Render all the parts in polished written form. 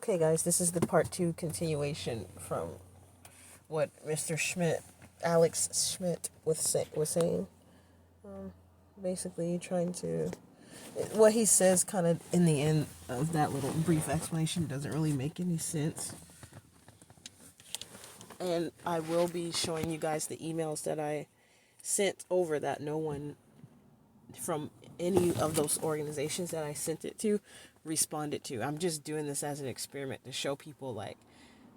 Okay, guys, this is the part two continuation from what Mr. Schmidt, Alex Schmidt, was saying. Basically, trying to. What he says, kind of in the end of that little brief explanation, doesn't really make any sense. And I will be showing you guys the emails that I sent over that no one from any of those organizations that I sent it to responded to. I'm just doing this as an experiment to show people like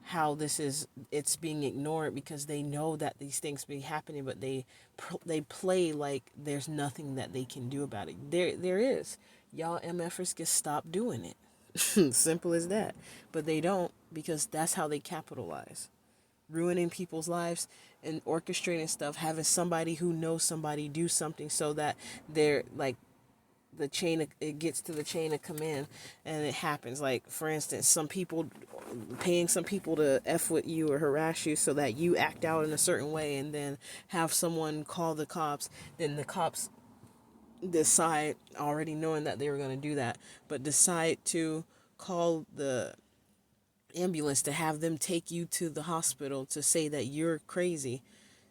how it's being ignored because they know that these things be happening, but they play like there's nothing that they can do about it. There is. Y'all MFers can stop doing it. Simple as that. But they don't, because that's how they capitalize. Ruining people's lives and orchestrating stuff, having somebody who knows somebody do something so that they're like it gets to the chain of command and it happens. Like, for instance, some people paying some people to F with you or harass you so that you act out in a certain way, and then have someone call the cops. Then the cops decide, already knowing that they were going to do that, but decide to call the ambulance to have them take you to the hospital to say that you're crazy,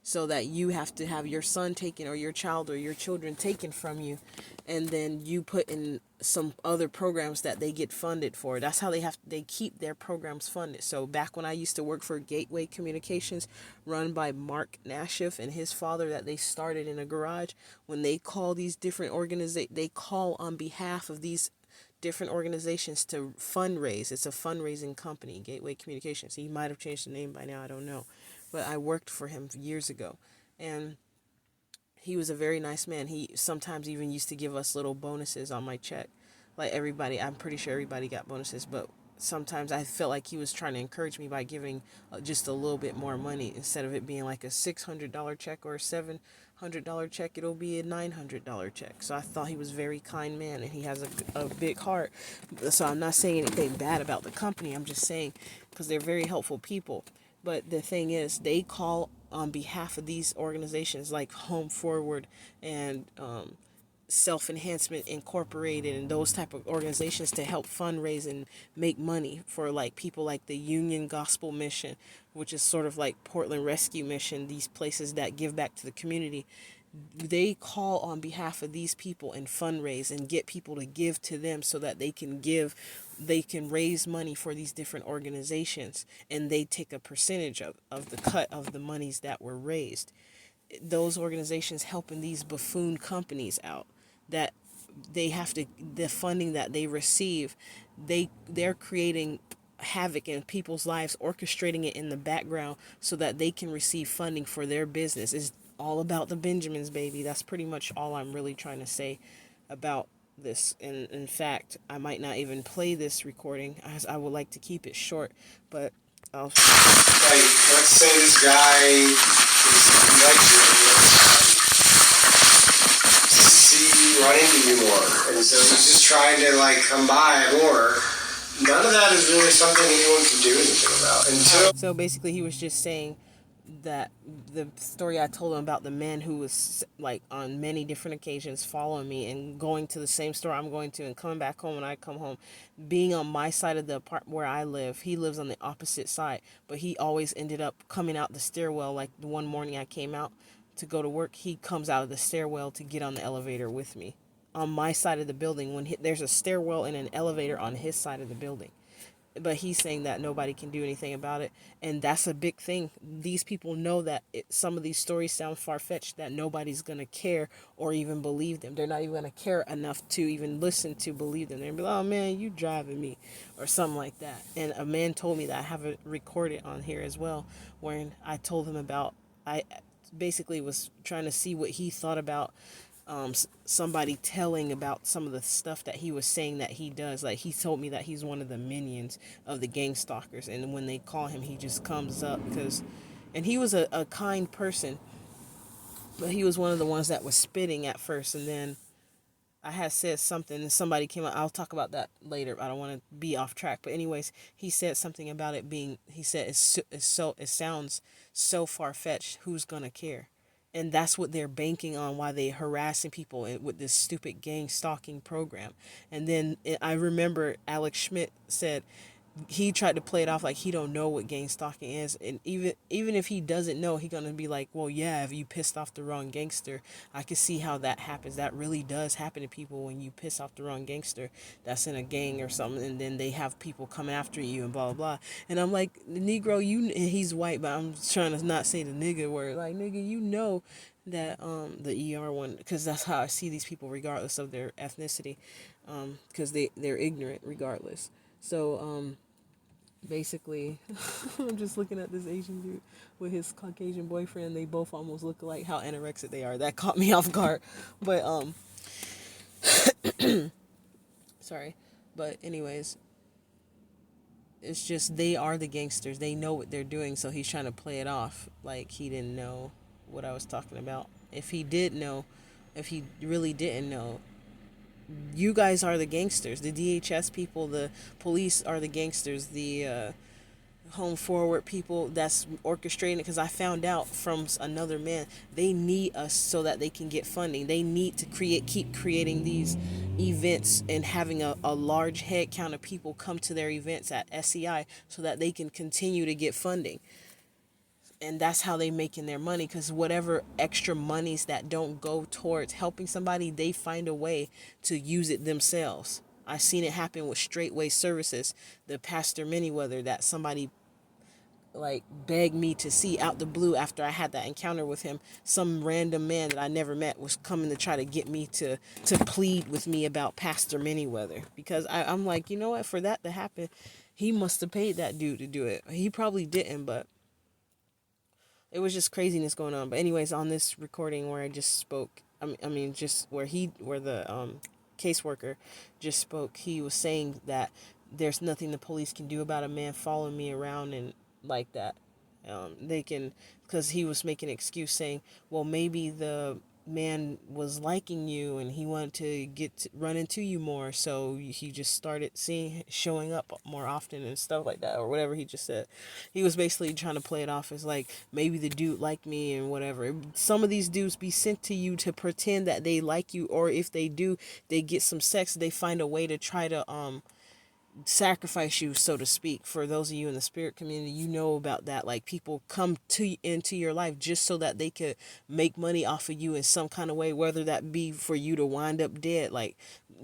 so that you have to have your son taken or your child or your children taken from you, and then you put in some other programs that they get funded for. That's how they keep their programs funded. So back when I used to work for Gateway Communications, run by Mark Nashif and his father, that they started in a garage, when they call these different organizations, they call on behalf of these different organizations to fundraise. It's a fundraising company, Gateway Communications. He might have changed the name by now, I don't know. But I worked for him years ago. And he was a very nice man. He sometimes even used to give us little bonuses on my check. Like everybody, I'm pretty sure everybody got bonuses, but sometimes I felt like he was trying to encourage me by giving just a little bit more money. Instead of it being like a $600 check or a $700 check, it'll be a $900 check. So I thought he was a very kind man, and he has a big heart. So I'm not saying anything bad about the company. I'm just saying, because they're very helpful people. But the thing is, they call on behalf of these organizations like Home Forward and Self Enhancement Incorporated and those type of organizations to help fundraise and make money for like people like the Union Gospel Mission, which is sort of like Portland Rescue Mission, these places that give back to the community. They call on behalf of these people and fundraise and get people to give to them so that they can raise money for these different organizations, and they take a percentage of the cut of the monies that were raised. Those organizations helping these buffoon companies out, that they have to, the funding that they receive, they're creating havoc in people's lives, orchestrating it in the background so that they can receive funding for their business. It's all about the Benjamins, baby. That's pretty much all I'm really trying to say about this. And in fact, I might not even play this recording, as I would like to keep it short, but I'll... Like, let's say this guy is likes you, run into you more, and so he's just trying to like come by more. None of that is really something anyone can do anything about until. So basically, he was just saying that the story I told him about the man who was like on many different occasions following me and going to the same store I'm going to and coming back home when I come home, being on my side of the apartment where I live. He lives on the opposite side, but he always ended up coming out the stairwell. Like the one morning I came out to go to work, he comes out of the stairwell to get on the elevator with me on my side of the building, when there's a stairwell and an elevator on his side of the building. But he's saying that nobody can do anything about it, and that's a big thing. These people know that some of these stories sound far-fetched, that nobody's going to care or even believe them. They're not even going to care enough to even listen to believe them. They're going to be like, oh man, you driving me, or something like that. And a man told me that. I have it recorded on here as well, wherein I told him about, I basically was trying to see what he thought about somebody telling about some of the stuff that he was saying that he does. Like, he told me that he's one of the minions of the gang stalkers, and when they call him, he just comes up and he was a kind person, but he was one of the ones that was spitting at first, and then I had said something and somebody came out. I'll talk about that later. I don't want to be off track, but anyways, he said something about it being, he said it sounds so far-fetched, who's gonna care? And that's what they're banking on, why they harassing people with this stupid gang stalking program. And then I remember Alex Schmidt said, he tried to play it off like he don't know what gang stalking is, and even if he doesn't know, he gonna be like, well, yeah, if you pissed off the wrong gangster, I can see how that happens. That really does happen to people when you piss off the wrong gangster that's in a gang or something, and then they have people come after you and blah blah blah. And I'm like, Negro, you, and he's white, but I'm trying to not say the nigga word, like, nigga, you know that the ER one, because that's how I see these people regardless of their ethnicity, because they're ignorant regardless. So basically, I'm just looking at this Asian dude with his Caucasian boyfriend. They both almost look alike. How anorexic they are. That caught me off guard. But sorry. But anyways, it's just they are the gangsters. They know what they're doing, so he's trying to play it off like he didn't know what I was talking about. If he did know, if he really didn't know, you guys are the gangsters. The DHS people, the police are the gangsters. The home forward people that's orchestrating it, because I found out from another man they need us so that they can get funding. They need to keep creating these events and having a large head count of people come to their events at SEI so that they can continue to get funding. And that's how they making their money, because whatever extra monies that don't go towards helping somebody, they find a way to use it themselves. I seen it happen with Straightway Services, the Pastor Manyweather that somebody like begged me to see out the blue after I had that encounter with him. Some random man that I never met was coming to try to get me to plead with me about Pastor Manyweather, because I'm like, you know what, for that to happen, he must have paid that dude to do it. He probably didn't, but it was just craziness going on. But anyways, on this recording where I just spoke, I mean just where the caseworker just spoke, he was saying that there's nothing the police can do about a man following me around and like that. They can, because he was making an excuse saying, well, maybe the man was liking you and he wanted to run into you more, so he just started showing up more often and stuff like that, or whatever he just said. He was basically trying to play it off as like, maybe the dude liked me and whatever. Some of these dudes be sent to you to pretend that they like you, or if they do, they get some sex, they find a way to try to sacrifice you, so to speak. For those of you in the spirit community, you know about that. Like, people come into your life just so that they could make money off of you in some kind of way, whether that be for you to wind up dead, like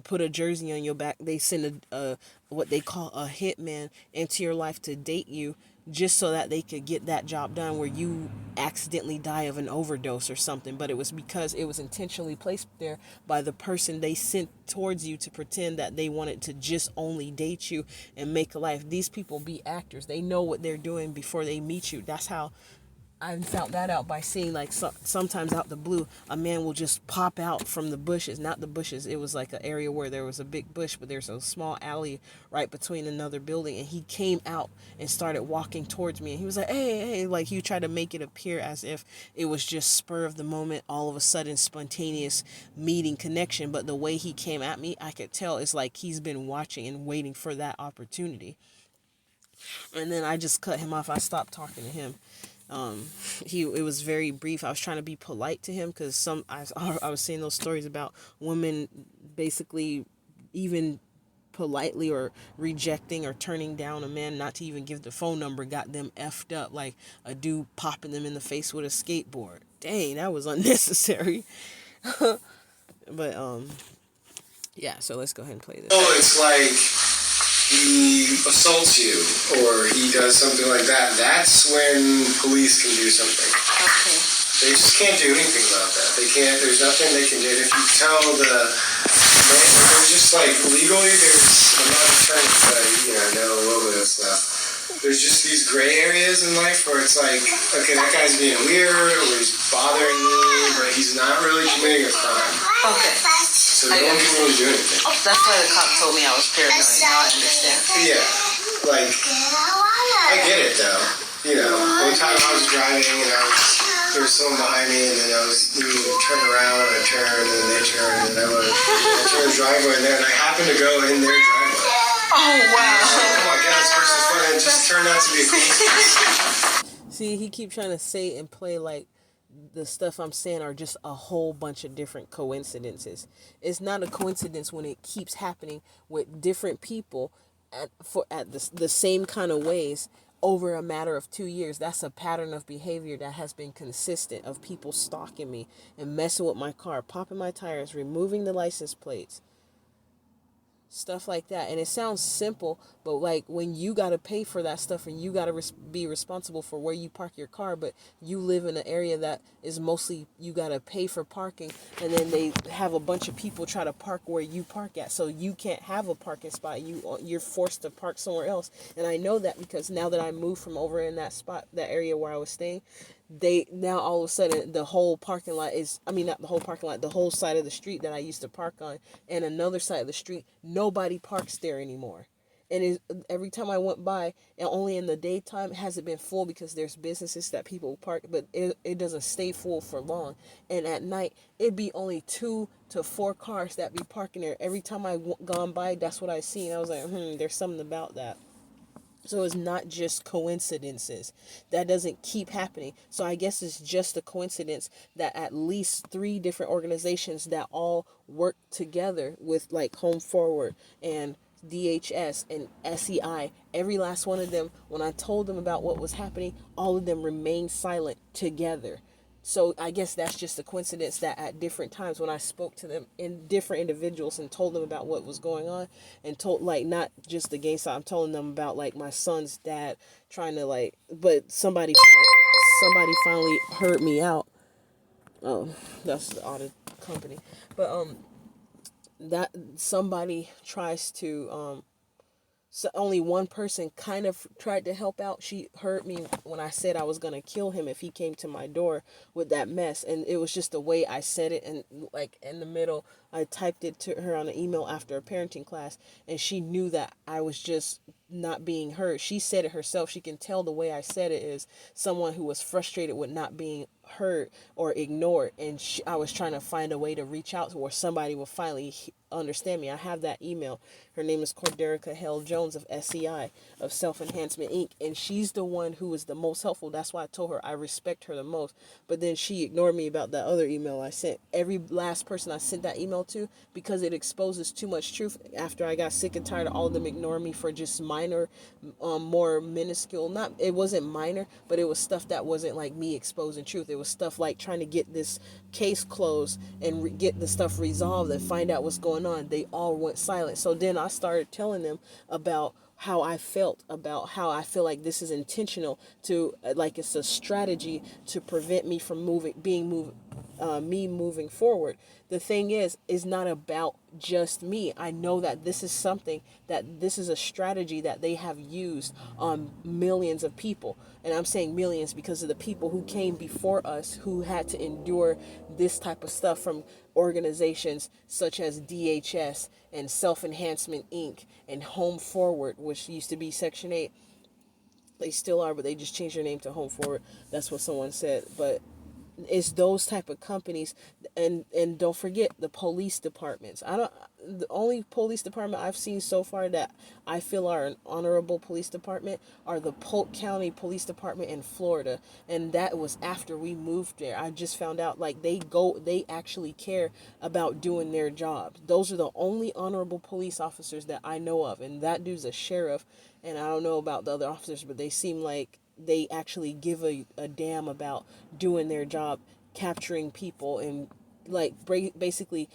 put a jersey on your back. They send a what they call a hitman into your life to date you, just so that they could get that job done where you accidentally die of an overdose or something. But it was because it was intentionally placed there by the person they sent towards you to pretend that they wanted to just only date you and make a life. These people be actors. They know what they're doing before they meet you. That's how I found that out, by seeing like sometimes out the blue, a man will just pop out from the bushes. Not the bushes, it was like an area where there was a big bush, but there's a small alley right between another building, and he came out and started walking towards me, and he was like, hey, like he tried to make it appear as if it was just spur of the moment, all of a sudden spontaneous meeting connection. But the way he came at me, I could tell it's like he's been watching and waiting for that opportunity. And then I just cut him off. I stopped talking to him. It was very brief. I was trying to be polite to him, because I was seeing those stories about women basically even politely or rejecting or turning down a man not to even give the phone number, got them effed up, like a dude popping them in the face with a skateboard. Dang, that was unnecessary. But yeah, so let's go ahead and play this. Oh, it's like he assaults you or he does something like that. That's when police can do something. Okay. They just can't do anything about that. They can't. There's nothing they can do. If you tell the man, there's just like legally, I'm not a attorney, but I know a little bit of stuff. There's just these gray areas in life where it's like, okay, that guy's being weird or he's bothering me, but he's not really committing a crime. Okay. So no one can really do anything. Oh, that's why the cop told me I was paranoid. Now I understand. Yeah, like, I get it though. You know, one time I was driving and there was someone behind me, and then I was needing to turn around, and I turned, and then they turned, and I turned the driveway in there, and I happened to go in their driveway. Oh, wow. Oh my God, this person's fun. It just turned out to be a coincidence. See, he keep trying to say and play like the stuff I'm saying are just a whole bunch of different coincidences. It's not a coincidence when it keeps happening with different people at the same kind of ways over a matter of 2 years. That's a pattern of behavior that has been consistent of people stalking me and messing with my car, popping my tires, removing the license plates, stuff like that. And it sounds simple, but like when you got to pay for that stuff and you got to be responsible for where you park your car, but you live in an area that is mostly you got to pay for parking, and then they have a bunch of people try to park where you park at, so you can't have a parking spot. You're forced to park somewhere else. And I know that because now that I moved from over in that spot, that area where I was staying, they now all of a sudden the whole parking lot is, I mean, not the whole parking lot, the whole side of the street that I used to park on and another side of the street, nobody parks there anymore. And every time I went by, and only in the daytime has it been full because there's businesses that people park, but it doesn't stay full for long. And at night it'd be only 2 to 4 cars that be parking there. Every time I gone by, that's what I seen. I was like, there's something about that. So it's not just coincidences. That doesn't keep happening. So I guess it's just a coincidence that at least 3 different organizations that all work together with like Home Forward and DHS and SEI, every last one of them, when I told them about what was happening, all of them remained silent together. So I guess that's just a coincidence that at different times when I spoke to them in different individuals and told them about what was going on, and told like not just the gay side, I'm telling them about like my son's dad trying to like, but somebody finally heard me out. Oh, that's the audit company, but that somebody tries to so only one person kind of tried to help out. She heard me when I said I was going to kill him if he came to my door with that mess. And it was just the way I said it. And like in the middle, I typed it to her on an email after a parenting class. And she knew that I was just not being heard. She said it herself. She can tell the way I said it is someone who was frustrated with not being heard or ignored. And I was trying to find a way to reach out to where somebody will finally understand me. I have that email. Her name is Corderica Hale Jones of SEI, of Self Enhancement Inc. And she's the one who was the most helpful. That's why I told her I respect her the most. But then she ignored me about that other email I sent. Every last person I sent that email to, because it exposes too much truth. After I got sick and tired of all of them ignoring me for just minor, more minuscule, not, it wasn't minor, but it was stuff that wasn't like me exposing truth. It was stuff like trying to get this case closed and get the stuff resolved and find out what's going on. They all went silent. So then I started telling them about how I felt, about how I feel like this is intentional to, like it's a strategy to prevent me from me moving forward. The thing is not about just me. I know that this is something that this is a strategy that they have used on millions of people. And I'm saying millions because of the people who came before us who had to endure this type of stuff from organizations such as DHS and Self Enhancement Inc. and Home Forward, which used to be Section 8. They still are, but they just changed their name to Home Forward. That's what someone said. But it's those type of companies, and don't forget the police departments. The only police department I've seen so far that I feel are an honorable police department are the Polk County Police Department in Florida, and that was after we moved there. I just found out like they actually care about doing their jobs. Those are the only honorable police officers that I know of, and that dude's a sheriff. And I don't know about the other officers, but they seem like they actually give a damn about doing their job, capturing people, and like basically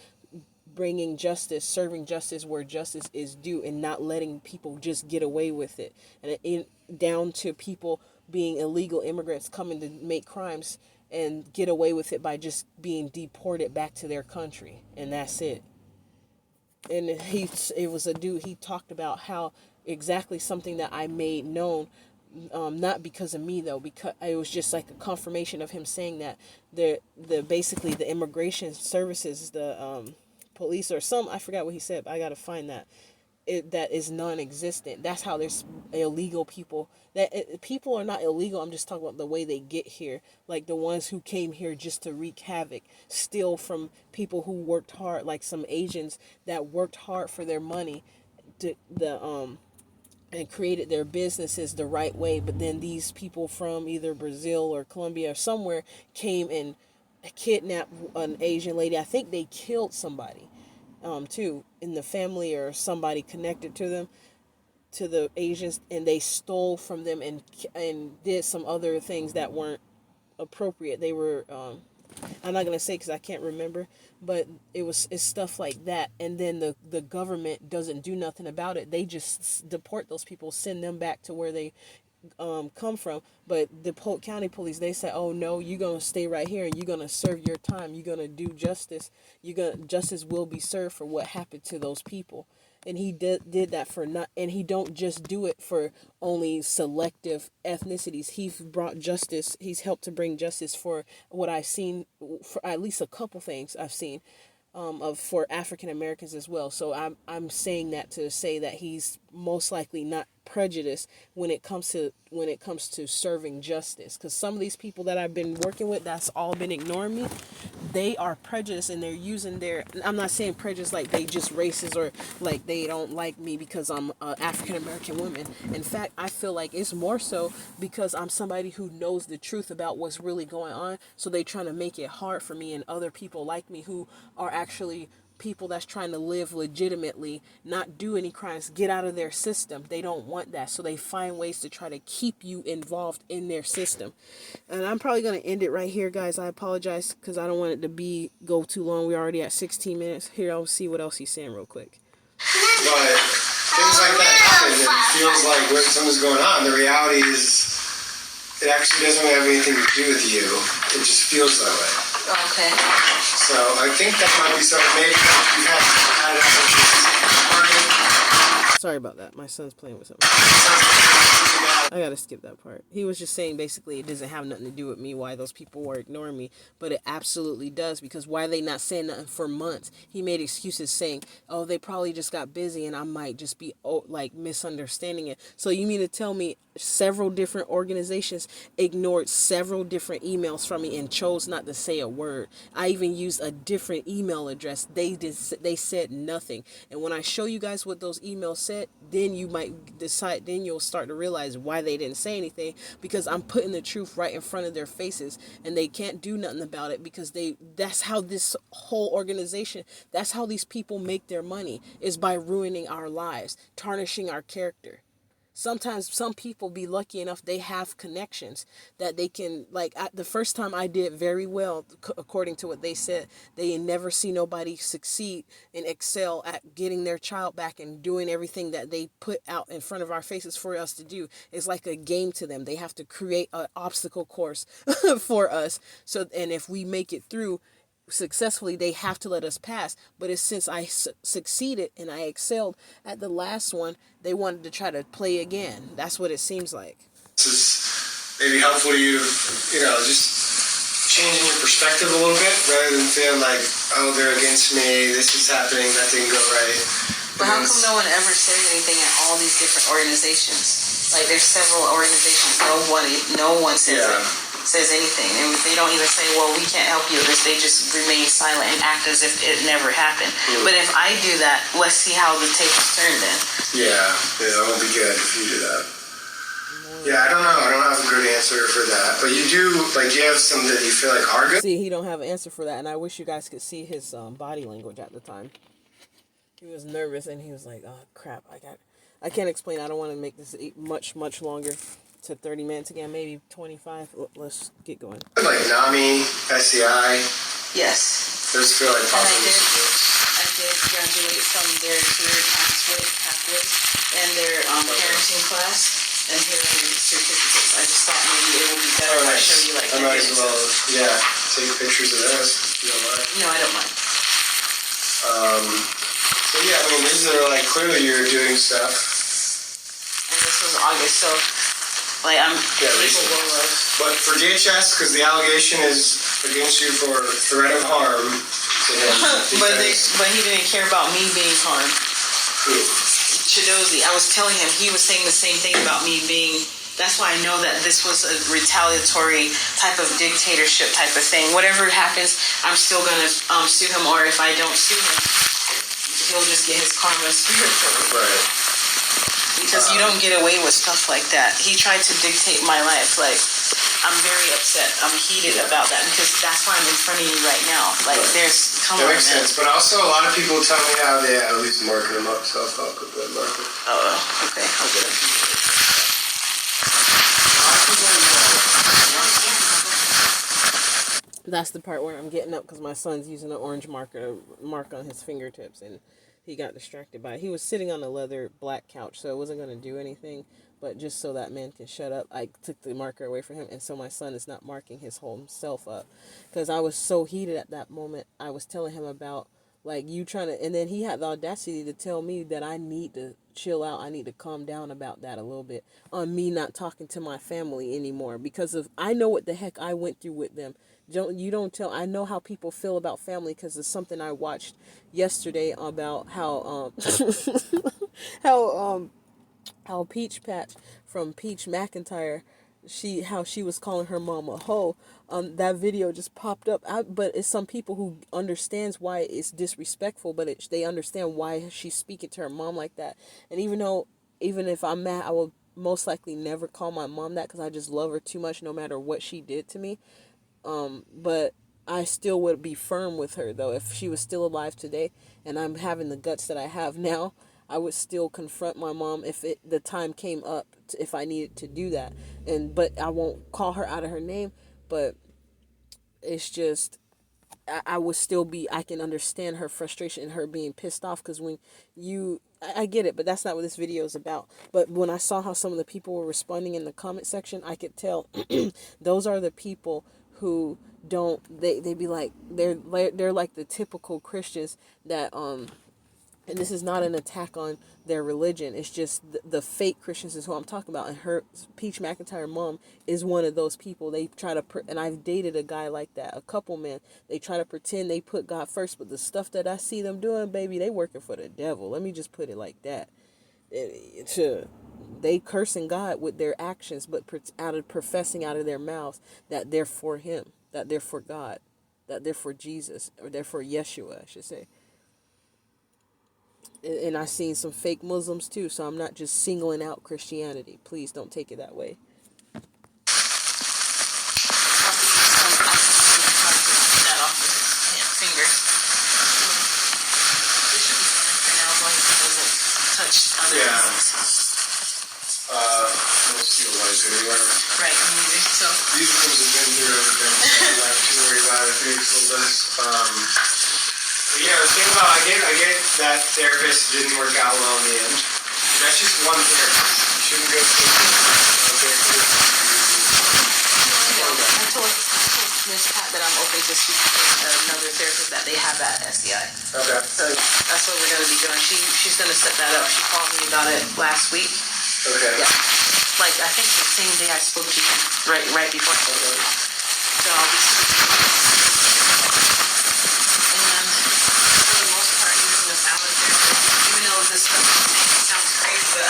bringing justice, serving justice where justice is due, and not letting people just get away with it. And down to people being illegal immigrants coming to make crimes and get away with it by just being deported back to their country, and that's it. And it was a dude, he talked about how exactly something that I made known, not because of me though, because it was just like a confirmation of him saying that the basically the immigration services, the police or some, I forgot what he said, but I gotta find that. That is non-existent. That's how there's illegal people. People are not illegal. I'm just talking about the way they get here. Like the ones who came here just to wreak havoc, steal from people who worked hard. Like some Asians that worked hard for their money, and created their businesses the right way. But then these people from either Brazil or Colombia or somewhere came and kidnapped an Asian lady. I think they killed somebody too in the family or somebody connected to them, to the Asians, and they stole from them and did some other things that weren't appropriate. They were I'm not gonna say because I can't remember, but it's stuff like that. And then the government doesn't do nothing about it. They just deport those people, send them back to where they come from. But the Polk County Police, they say, oh no, you're gonna stay right here and you're gonna serve your time. You're gonna do justice. Justice will be served for what happened to those people. And he did that for not, and he don't just do it for only selective ethnicities. He's brought justice. He's helped to bring justice for what I've seen, for at least a couple things I've seen, for African Americans as well. So I'm saying that to say that he's most likely not prejudiced when it comes to serving justice. Because some of these people that I've been working with, that's all been ignoring me. They are prejudiced, and they're using I'm not saying prejudice like they just racist or like they don't like me because I'm an African American woman. In fact, I feel like it's more so because I'm somebody who knows the truth about what's really going on. So they trying to make it hard for me and other people like me who are actually people that's trying to live legitimately, not do any crimes, get out of their system. They don't want that. So they find ways to try to keep you involved in their system. And I'm probably going to end it right here, guys. I apologize because I don't want it to go too long. We're already at 16 minutes. Here, I'll see what else he's saying real quick. But things like that happen, and it feels like when something's going on, the reality is it actually doesn't have anything to do with you. It just feels that way. Okay. So I think that might be something maybe you've had Sorry about that. My son's playing with something. I gotta skip that part. He was just saying basically it doesn't have nothing to do with me, why those people were ignoring me. But it absolutely does, because why they not saying nothing for months? He made excuses saying, oh, they probably just got busy and I might just be misunderstanding it. So you mean to tell me several different organizations ignored several different emails from me and chose not to say a word? I even used a different email address. They said nothing. And when I show you guys what those emails said, then you might decide, then you'll start to realize why they didn't say anything, because I'm putting the truth right in front of their faces and they can't do nothing about it, because that's how this whole organization, that's how these people make their money, is by ruining our lives, tarnishing our character. Sometimes some people be lucky enough, they have connections that they can, the first time I did very well, according to what they said, they never see nobody succeed and excel at getting their child back and doing everything that they put out in front of our faces for us to do. It's like a game to them. They have to create an obstacle course for us. So, and if we make it through successfully, they have to let us pass. But it's since I succeeded and I excelled at the last one, they wanted to try to play again. That's what it seems like. This is maybe helpful to you, just changing your perspective a little bit, rather than feeling like, oh, they're against me, this is happening, that didn't go right. But how come no one ever says anything at all these different organizations? Like, there's several organizations, no one says anything, and they don't even say, well, we can't help you with this. They just remain silent and act as if it never happened. But if I do that, let's see how the tables turn then. Yeah, that won't be good if you do that. Yeah, I don't know. I don't have a good answer for that. But you do, you have some that you feel like are good? See, he don't have an answer for that, and I wish you guys could see his body language at the time. He was nervous, and he was like, oh, crap, I can't explain. I don't want to make this much longer. To 30 minutes again, maybe 25. Let's get going. Like NAMI, SEI. Yes. Those feel like positive. I did graduate from their career pathways and their parenting class, and here are the certificates. I just thought maybe it would be better if I show you I might as well, take pictures of those if you don't mind. No, I don't mind. So these are clearly you're doing stuff. And this was August, so I'm capable of. But for DHS, because the allegation is against you for threat of harm to him. but he didn't care about me being harmed. Who? Chidozie. I was telling him, he was saying the same thing about me being. That's why I know that this was a retaliatory type of dictatorship type of thing. Whatever happens, I'm still gonna sue him, or if I don't sue him, he'll just get his karma spiritually. Right. because you don't get away with stuff like that. He tried to dictate my life. Like, I'm very upset. I'm heated about that because that's why I'm in front of you right now. Like, come that on, makes man. sense. But also, a lot of people tell me how they at least marking them up, so I'll put that marker. Oh, okay. I'll get it. That's the part where I'm getting up because my son's using an orange marker to mark on his fingertips, and he got distracted by it. He was sitting on a leather black couch, so it wasn't going to do anything. But just so that man can shut up, I took the marker away from him, and so my son is not marking his whole self up. Because I was so heated at that moment. I was telling him about, like, you trying to, and then he had the audacity to tell me that I need to chill out. I need to calm down about that a little bit on me not talking to my family anymore because of, I know what the heck I went through with them. Don't tell. I know how people feel about family because it's something I watched yesterday about how how Peach Patch from Peach McIntyre, how she was calling her mom a hoe. That video just popped up. But it's some people who understands why it's disrespectful, but they understand why she's speaking to her mom like that. And even if I'm mad, I will most likely never call my mom that because I just love her too much, no matter what she did to me. But I still would be firm with her though. If she was still alive today and I'm having the guts that I have now, I would still confront my mom if the time came up if I needed to do that. But I won't call her out of her name, but it's just I would still be, I can understand her frustration and her being pissed off because when I get it, but that's not what this video is about. But when I saw how some of the people were responding in the comment section, I could tell those are the people who they be like, they're like the typical Christians that, and this is not an attack on their religion. It's just the fake Christians is who I'm talking about. And her, Peach McIntyre mom, is one of those people. They try to, and I've dated a guy like that, a couple men. They try to pretend they put God first, but the stuff that I see them doing, baby, they working for the devil. Let me just put it like that. They cursing God with their actions, but professing out of their mouths that they're for Him, that they're for God, that they're for Jesus, or they're for Yeshua, I should say. And I've seen some fake Muslims too, so I'm not just singling out Christianity. Please don't take it that way. Most people like it anyway. Right, so. These ones have been through everything, so I'm not too worried about it. It's a little less. Yeah, the thing about, I get that therapist didn't work out well in the end. That's just one therapist. You shouldn't go to a therapist. I told Miss Pat that I'm open to speak to another therapist that they have at SEI. Okay. So that's what we're going to be doing. She's going to set that up. She called me about it last week. Okay. Yeah. Like, I think the same day I spoke to you, right before. Okay. So I'll be speaking. And for the most part, even with our therapist, even though this stuff I'm saying sounds crazy, but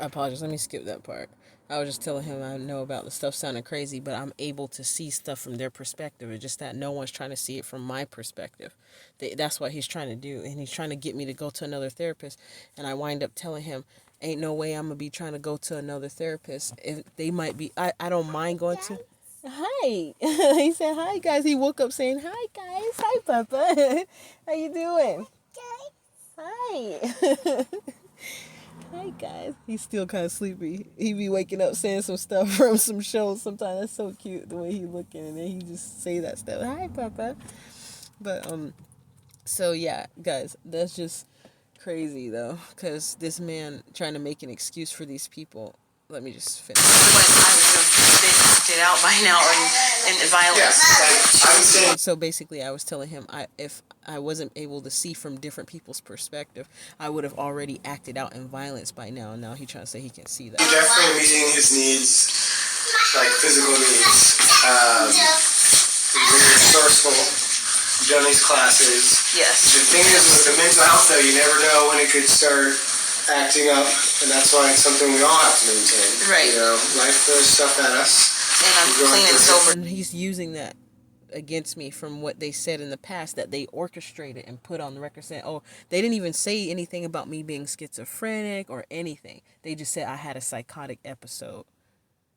I apologize. Let me skip that part. I was just telling him I know about the stuff sounding crazy, but I'm able to see stuff from their perspective. It's just that no one's trying to see it from my perspective. That's what he's trying to do. And he's trying to get me to go to another therapist. And I wind up telling him, ain't no way I'm going to be trying to go to another therapist. If they might be, I don't mind going to. Hi. He said, hi, guys. He woke up saying, hi, guys. Hi, Papa. How you doing? Hi. Hi guys. He's still kind of sleepy. He be waking up saying some stuff from some shows sometimes. That's so cute the way he looking, and then he just say that stuff. Hi Papa. But so yeah, guys, that's just crazy though, because this man trying to make an excuse for these people. Let me just finish. Been it out by now in violence. Yes, I was saying. So basically, I was telling him if I wasn't able to see from different people's perspective, I would have already acted out in violence by now. And now he's trying to say he can't see that. You're definitely meeting his needs, like physical needs. You're resourceful. You've done these classes. Yes. The thing is with the mental health, though, you never know when it could start acting up, and that's why it's something we all have to maintain. Right. You know, life throws stuff at us. And I'm clean and sober. And he's using that against me from what they said in the past that they orchestrated and put on the record saying, oh, they didn't even say anything about me being schizophrenic or anything. They just said I had a psychotic episode.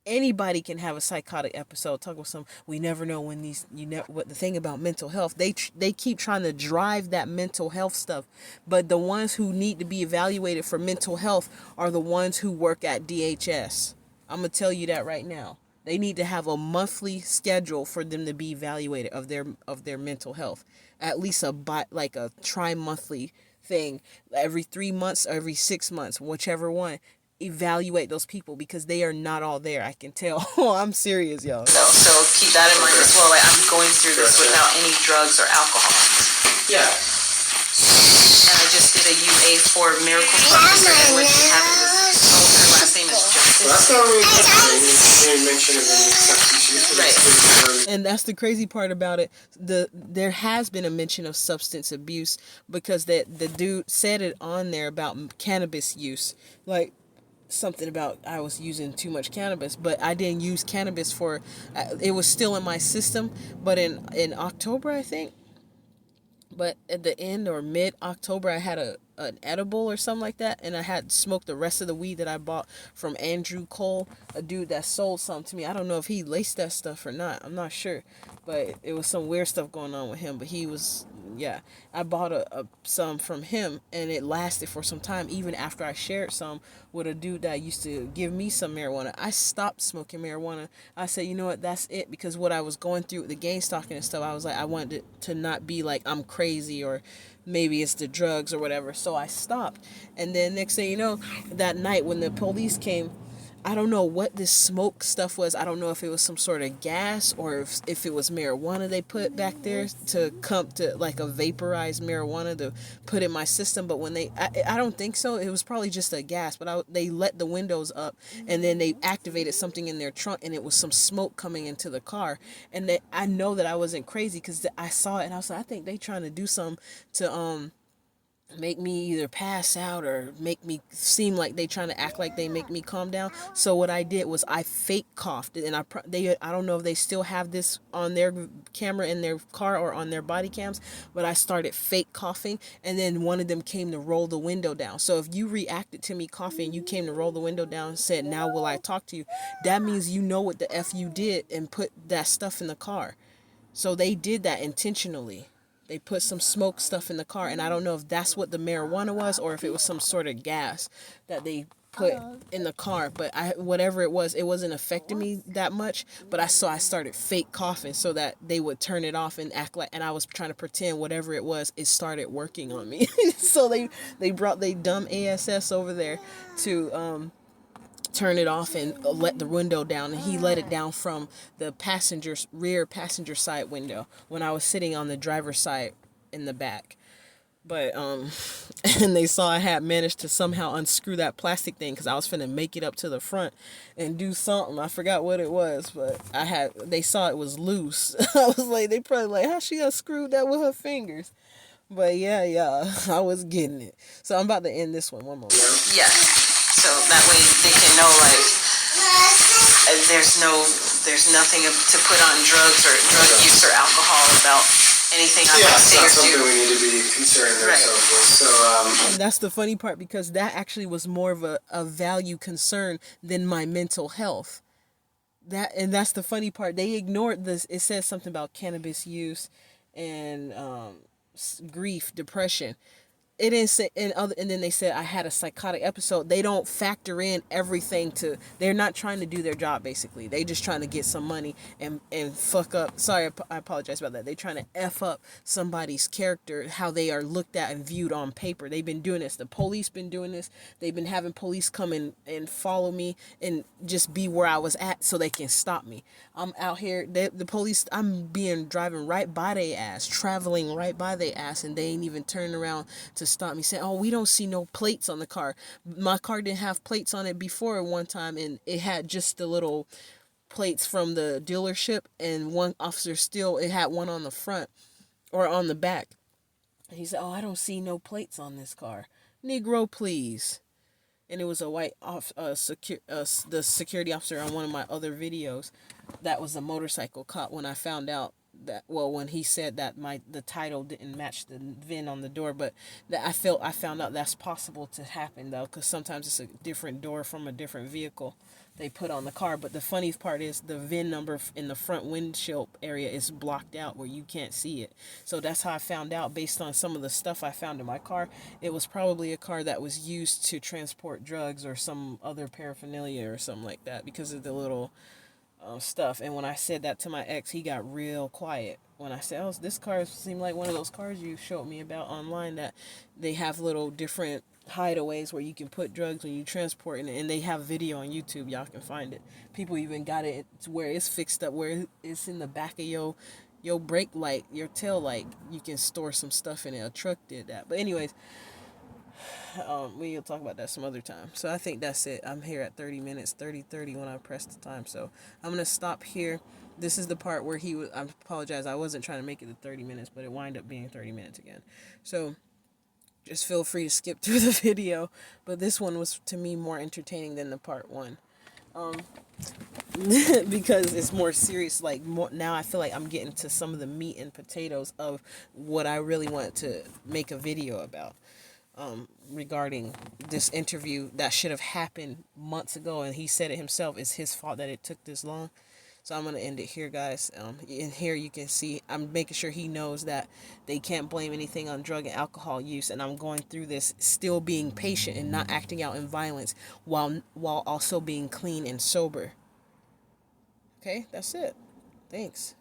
Anybody can have a psychotic episode. Talk about some. We never know when these. What the thing about mental health? They keep trying to drive that mental health stuff, but the ones who need to be evaluated for mental health are the ones who work at DHS. I'm gonna tell you that right now. They need to have a monthly schedule for them to be evaluated of their mental health. At least like a tri-monthly thing, every 3 months, or every 6 months, whichever one. Evaluate those people because they are not all there. I can tell. I'm serious, y'all. So keep that in mind as well. Like, I'm going through this without any drugs or alcohol. Yeah. And I just did a UA for Miracle Purpose, and when she had it, her last name is Justice. Well, that's not really something you didn't mention of any substance use. Right. And that's the crazy part about it. There has been a mention of substance abuse because the dude said it on there about cannabis use. Like, something about I was using too much cannabis, but I didn't use cannabis for it was still in my system, but in October, I think, but at the end or mid October, I had an edible or something like that, and I had smoked the rest of the weed that I bought from Andrew Cole, a dude that sold some to me. I don't know if he laced that stuff or not, I'm not sure, but it was some weird stuff going on with him. But he was, yeah, I bought some from him, and it lasted for some time, even after I shared some with a dude that used to give me some marijuana. I stopped smoking marijuana. I said, you know what, that's it, because what I was going through with the gang stalking and stuff, I was like, I wanted it to not be like I'm crazy or maybe it's the drugs or whatever. So I stopped. And then next thing you know, that night when the police came, I don't know what this smoke stuff was. I don't know if it was some sort of gas or if it was marijuana they put back there to come to like a vaporized marijuana to put in my system. But when I don't think so. It was probably just a gas. But they let the windows up and then they activated something in their trunk and it was some smoke coming into the car. And I know that I wasn't crazy because I saw it and I was like, I think they trying to do something to make me either pass out or make me seem like they trying to act like they make me calm down. So what I did was I fake coughed, and I don't know if they still have this on their camera in their car or on their body cams, but I started fake coughing, and then one of them came to roll the window down. So if you reacted to me coughing, you came to roll the window down and said, "Now will I talk to you?" That means you know what the F you did and put that stuff in the car. So they did that intentionally. They put some smoke stuff in the car, and I don't know if that's what the marijuana was or if it was some sort of gas that they put in the car. But whatever it was, it wasn't affecting me that much. But I started fake coughing so that they would turn it off and act like, and I was trying to pretend whatever it was, it started working on me. So they brought they dumb ASS over there to turn it off and let the window down, and he let it down from the rear passenger side window when I was sitting on the driver's side in the back. But and they saw I had managed to somehow unscrew that plastic thing because I was finna make it up to the front and do something. I forgot what it was, but they saw it was loose. I was like, they probably like, how she unscrewed that with her fingers? But yeah, I was getting it. So I'm about to end this one more. Yeah. So that way they can know, like, there's nothing to put on drugs or drug use or alcohol about anything I might say or do. Yeah, it's not something we need to be concerned ourselves with. So, and that's the funny part, because that actually was more of a value concern than my mental health. That's the funny part. They ignored this. It says something about cannabis use and grief, depression. It didn't say, and then they said I had a psychotic episode. They don't factor in everything they're not trying to do their job, basically. They just trying to get some money and fuck up. Sorry, I apologize about that. They trying to F up somebody's character, how they are looked at and viewed on paper. They've been doing this. The police been doing this. They've been having police come in and follow me and just be where I was at so they can stop me. I'm out here, the police, I'm driving right by their ass, traveling right by their ass, and they ain't even turning around to stop me, saying, "Oh, we don't see no plates on the car." My car didn't have plates on it before one time, and it had just the little plates from the dealership, and one officer it had one on the front or on the back. And he said, "Oh, I don't see no plates on this car. Negro, please." And it was a white the security officer on one of my other videos. That was a motorcycle cop when I found out that, well, when he said that the title didn't match the VIN on the door, but that I found out that's possible to happen though, because sometimes it's a different door from a different vehicle they put on the car. But the funny part is the VIN number in the front windshield area is blocked out where you can't see it. So that's how I found out, based on some of the stuff I found in my car. It was probably a car that was used to transport drugs or some other paraphernalia or something like that, because of the little stuff. And when I said that to my ex, he got real quiet. When I said, oh, this car seemed like one of those cars you showed me about online, that they have little different hideaways where you can put drugs when you transport, and they have video on YouTube. Y'all can find it. People even got it to where it's fixed up, where it's in the back of your brake light, your tail light. You can store some stuff in it. A truck did that. But anyways, we'll talk about that some other time. So I think that's it. I'm here at 30 minutes, 30 when I press the time. So I'm going to stop here. This is the part where he was, I apologize, I wasn't trying to make it to 30 minutes, but it wound up being 30 minutes again. So just feel free to skip through the video. But this one was, to me, more entertaining than the part one. Because it's more serious. Like, more now I feel like I'm getting to some of the meat and potatoes of what I really wanted to make a video about. Regarding this interview that should have happened months ago, and he said it himself, it's his fault that it took this long. So I'm going to end it here, guys. In here you can see I'm making sure he knows that they can't blame anything on drug and alcohol use, and I'm going through this still being patient and not acting out in violence while also being clean and sober. Okay, that's it. Thanks.